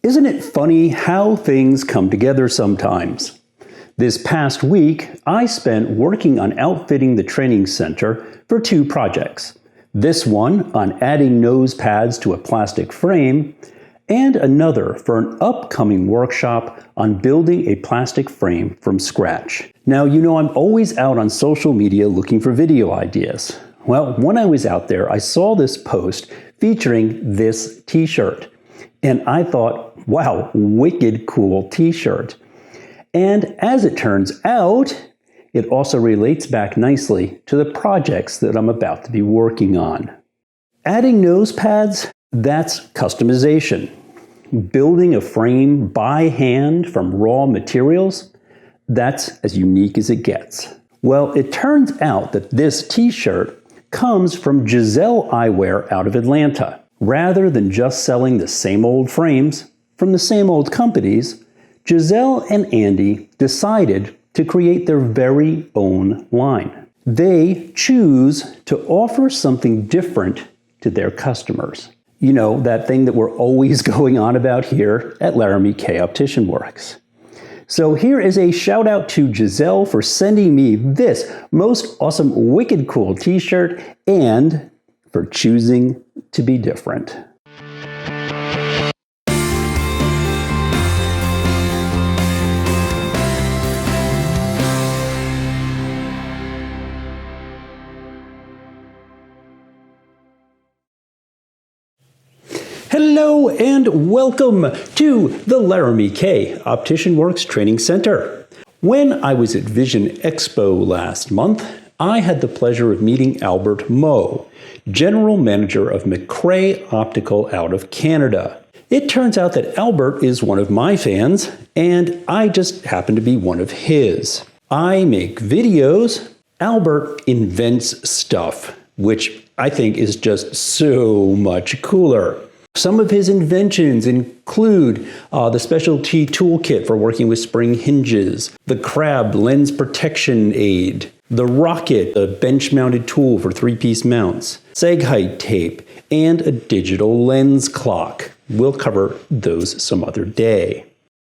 Isn't it funny how things come together sometimes? This past week, I spent working on outfitting the training center for 2 projects. This one on adding nose pads to a plastic frame, and another for an upcoming workshop on building a plastic frame from scratch. Now, you know I'm always out on social media looking for video ideas. Well, when I was out there, I saw this post featuring this t-shirt. And I thought, wow, wicked cool t-shirt. And as it turns out, it also relates back nicely to the projects that I'm about to be working on. Adding nose pads, that's customization. Building a frame by hand from raw materials, that's as unique as it gets. Well, it turns out that this t-shirt comes from Giselle Eyewear out of Atlanta. Rather than just selling the same old frames from the same old companies, Giselle and Andy decided to create their very own line. They choose to offer something different to their customers. You know, that thing that we're always going on about here at Laramy-K Optician Works. So here is a shout out to Giselle for sending me this most awesome, wicked cool t-shirt and for choosing to be different. Hello and welcome to the Laramy-K Optician Works Training Center. When I was at Vision Expo last month, I had the pleasure of meeting Albert Moe, General Manager of McCray Optical out of Canada. It turns out that Albert is one of my fans, and I just happen to be one of his. I make videos. Albert invents stuff, which I think is just so much cooler. Some of his inventions include the specialty toolkit for working with spring hinges, the crab lens protection aid, the rocket, a bench-mounted tool for 3-piece mounts, seg height tape, and a digital lens clock. We'll cover those some other day.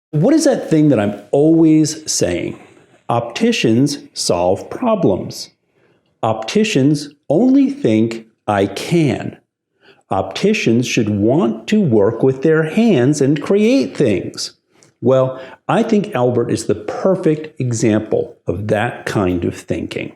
What is that thing that I'm always saying? Opticians solve problems. Opticians only think I can. Opticians should want to work with their hands and create things. Well, I think Albert is the perfect example of that kind of thinking.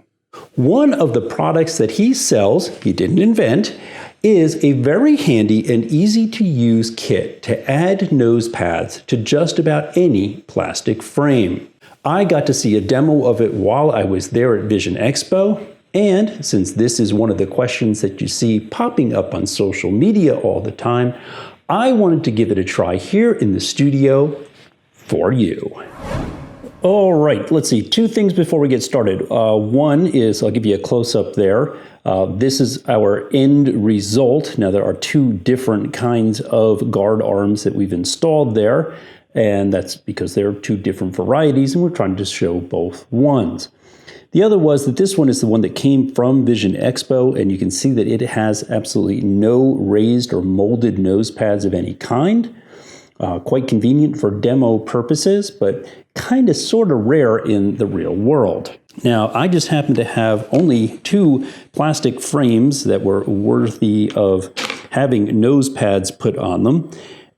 One of the products that he sells, he didn't invent, is a very handy and easy to use kit to add nose pads to just about any plastic frame. I got to see a demo of it while I was there at Vision Expo. And since this is one of the questions that you see popping up on social media all the time, I wanted to give it a try here in the studio for you. All right, let's see, 2 things before we get started. One is, I'll give you a close-up there. This is our end result. Now there are 2 different kinds of guard arms that we've installed there, and that's because there are 2 different varieties, and we're trying to show both ones. The other was that this one is the one that came from Vision Expo, and you can see that it has absolutely no raised or molded nose pads of any kind. Quite convenient for demo purposes, but kind of sort of rare in the real world. Now, I just happen to have only 2 plastic frames that were worthy of having nose pads put on them,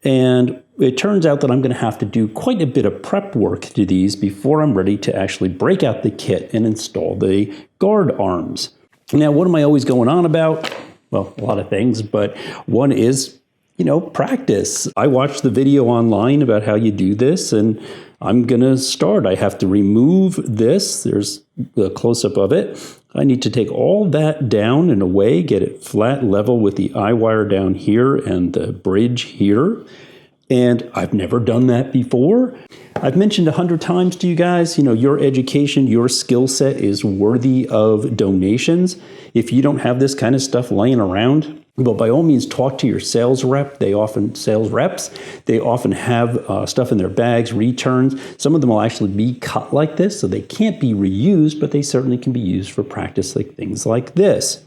and it turns out that I'm going to have to do quite a bit of prep work to these before I'm ready to actually break out the kit and install the guard arms. Now, what am I always going on about? Well, a lot of things, but one is, practice. I watched the video online about how you do this, and I'm going to start. I have to remove this. There's a close-up of it. I need to take all that down and away, get it flat level with the eye wire down here and the bridge here. And I've never done that before. I've mentioned 100 times to you guys, your education, your skill set is worthy of donations. If you don't have this kind of stuff laying around, well, by all means, talk to your sales reps. They often have stuff in their bags, returns. Some of them will actually be cut like this, so they can't be reused, but they certainly can be used for practice, like things like this.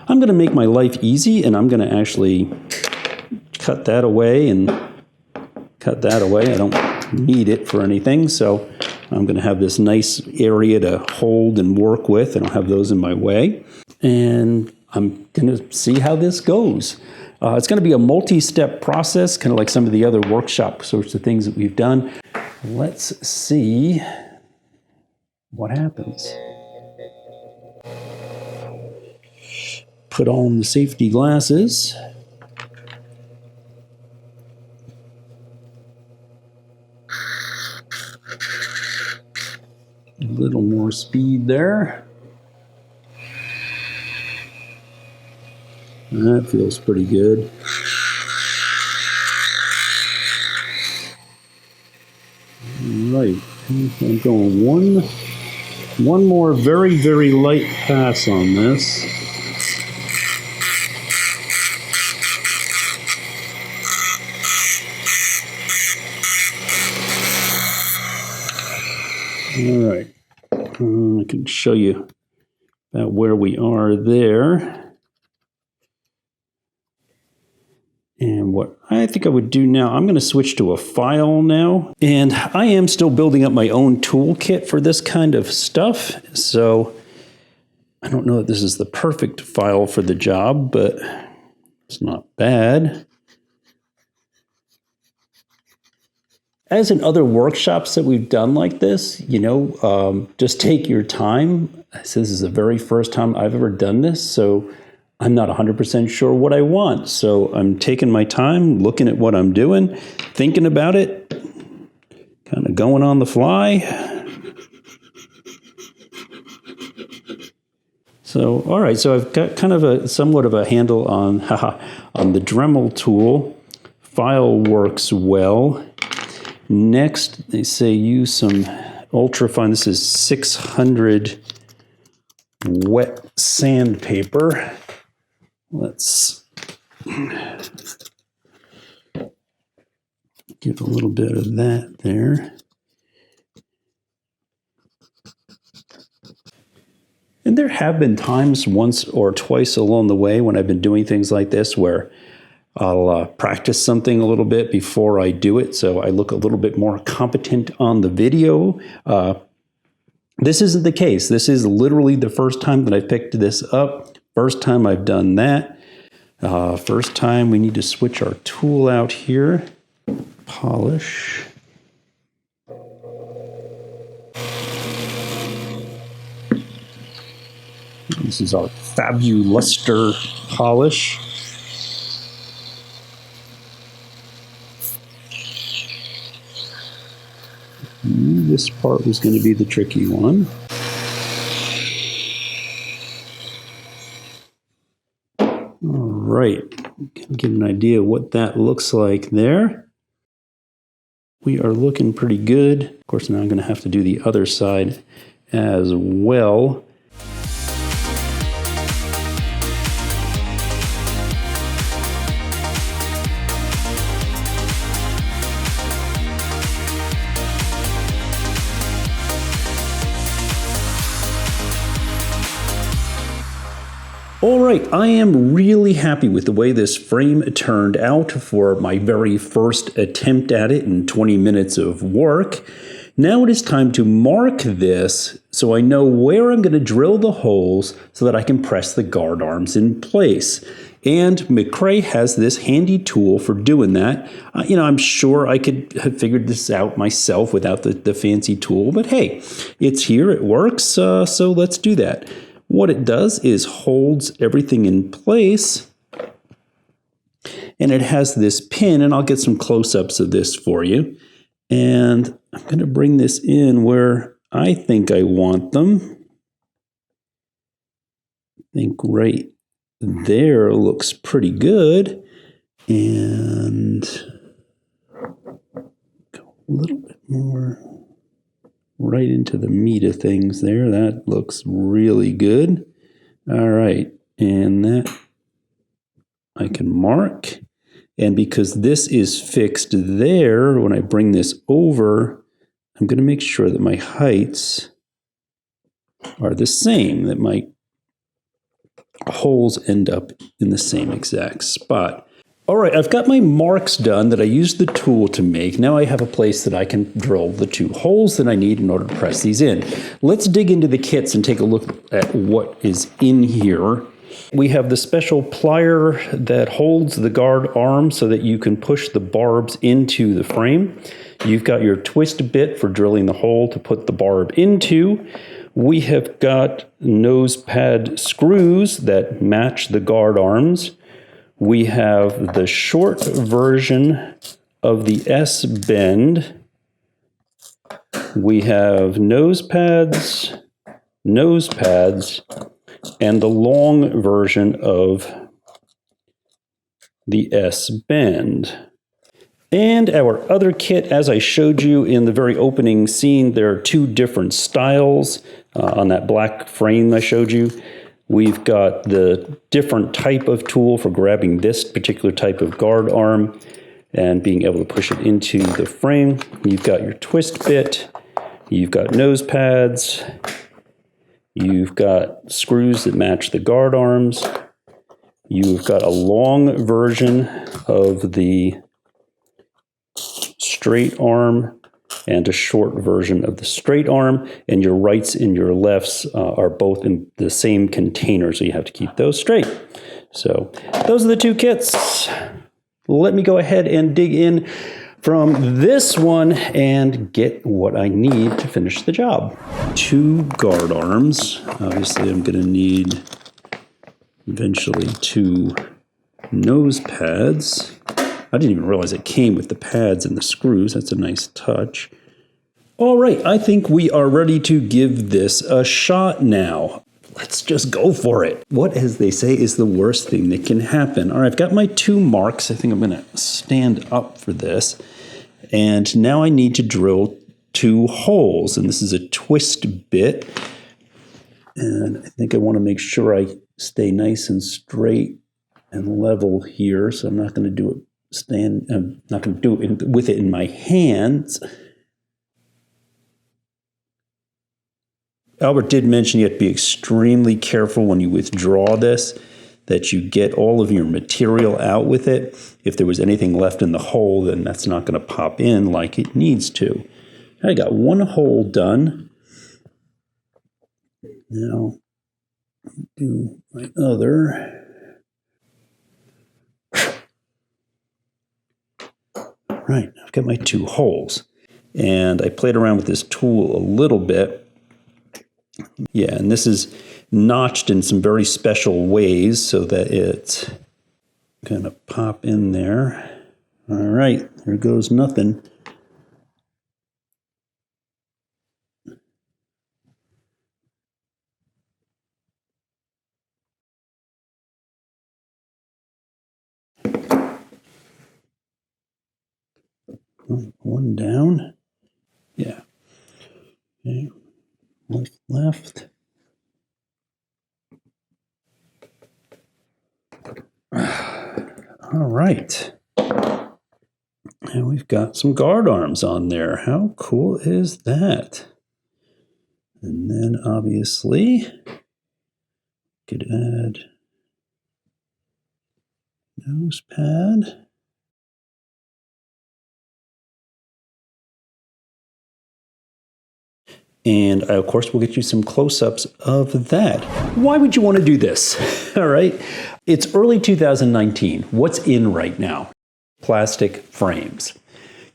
I'm going to make my life easy, and I'm going to actually cut that away and cut that away. I don't need it for anything, so I'm going to have this nice area to hold and work with. I don't have those in my way. And I'm going to see how this goes. It's going to be a multi-step process, kind of like some of the other workshop sorts of things that we've done. Let's see what happens. Put on the safety glasses. A little more speed there. That feels pretty good. All right, I'm going one more very, very light pass on this. All right, I can show you about where we are there. And what I think I would do now, I'm going to switch to a file now. And I am still building up my own toolkit for this kind of stuff. So I don't know that this is the perfect file for the job, but it's not bad. As in other workshops that we've done like this, just take your time. This is the very first time I've ever done this, so I'm not 100% sure what I want. So I'm taking my time, looking at what I'm doing, thinking about it, kind of going on the fly. So, all right, so I've got kind of somewhat of a handle on the Dremel tool. File works well. Next, they say use some ultrafine. This is 600 wet sandpaper. Let's give a little bit of that there. And there have been times once or twice along the way when I've been doing things like this where I'll practice something a little bit before I do it, so I look a little bit more competent on the video. This isn't the case. This is literally the first time that I picked this up. First time I've done that. First time we need to switch our tool out here. Polish. This is our Fabuluster polish. This part was going to be the tricky one. All right, get an idea what that looks like there. We are looking pretty good. Of course, now I'm going to have to do the other side as well. All right, I am really happy with the way this frame turned out for my very first attempt at it in 20 minutes of work. Now it is time to mark this so I know where I'm going to drill the holes so that I can press the guard arms in place. And McRae has this handy tool for doing that. I'm sure I could have figured this out myself without the fancy tool, but hey, it's here, it works, so let's do that. What it does is holds everything in place, and it has this pin, and I'll get some close-ups of this for you. And I'm going to bring this in where I think I want them. I think right there looks pretty good. And go a little bit more right into the meat of things there. That looks really good. All right, and that I can mark. And because this is fixed there, when I bring this over, I'm going to make sure that my heights are the same, that my holes end up in the same exact spot. All right, I've got my marks done that I used the tool to make. Now I have a place that I can drill the 2 holes that I need in order to press these in. Let's dig into the kits and take a look at what is in here. We have the special plier that holds the guard arm so that you can push the barbs into the frame. You've got your twist bit for drilling the hole to put the barb into. We have got nose pad screws that match the guard arms. We have the short version of the S-bend. We have nose pads, and the long version of the S-bend. And our other kit, as I showed you in the very opening scene, there are 2 different styles on that black frame I showed you. We've got the different type of tool for grabbing this particular type of guard arm and being able to push it into the frame. You've got your twist bit, you've got nose pads, you've got screws that match the guard arms, you've got a long version of the straight arm and a short version of the straight arm, and your rights and your lefts are both in the same container, so you have to keep those straight. So those are the 2 kits. Let me go ahead and dig in from this one and get what I need to finish the job. 2 guard arms. Obviously, I'm going to need eventually 2 nose pads. I didn't even realize it came with the pads and the screws. That's a nice touch. All right, I think we are ready to give this a shot now. Let's just go for it. What, as they say, is the worst thing that can happen? All right, I've got my 2 marks. I think I'm going to stand up for this. And now I need to drill 2 holes. And this is a twist bit. And I think I want to make sure I stay nice and straight and level here. So I'm not going to do it I'm not going to do it with it in my hands. Albert did mention you have to be extremely careful when you withdraw this, that you get all of your material out with it. If there was anything left in the hole, then that's not going to pop in like it needs to. I got 1 hole done. Now, do my other. Right, I've got my 2 holes. And I played around with this tool a little bit. Yeah, and this is notched in some very special ways so that it's going to pop in there. All right, there goes nothing. One down. Yeah. Okay. Left. All right. And we've got some guard arms on there. How cool is that? And then obviously, could add nose pad. And I, of course, will get you some close-ups of that. Why would you want to do this? All right. It's early 2019. What's in right now? Plastic frames.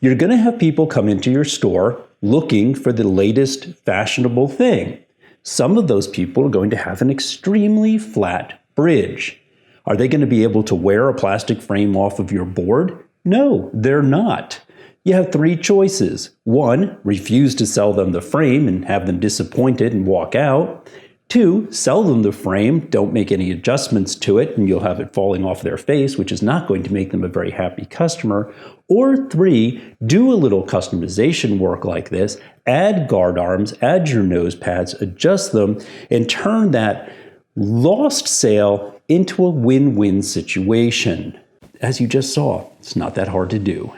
You're going to have people come into your store looking for the latest fashionable thing. Some of those people are going to have an extremely flat bridge. Are they going to be able to wear a plastic frame off of your board? No, they're not. You have 3 choices. 1, refuse to sell them the frame and have them disappointed and walk out. 2, sell them the frame, don't make any adjustments to it, and you'll have it falling off their face, which is not going to make them a very happy customer. Or 3, do a little customization work like this, add guard arms, add your nose pads, adjust them, and turn that lost sale into a win-win situation. As you just saw, it's not that hard to do.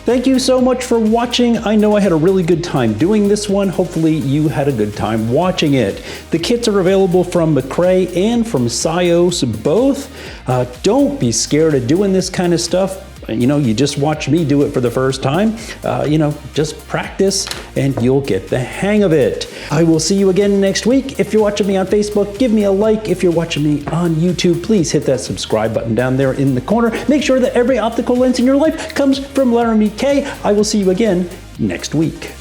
Thank you so much for watching. I know I had a really good time doing this one. Hopefully you had a good time watching it. The kits are available from McRae and from Sios both. Don't be scared of doing this kind of stuff. You know, you just watch me do it for the first time. You know, just practice and you'll get the hang of it. I will see you again next week. If you're watching me on Facebook, give me a like. If you're watching me on YouTube, please hit that subscribe button down there in the corner. Make sure that every optical lens in your life comes from Laramy-K. I will see you again next week.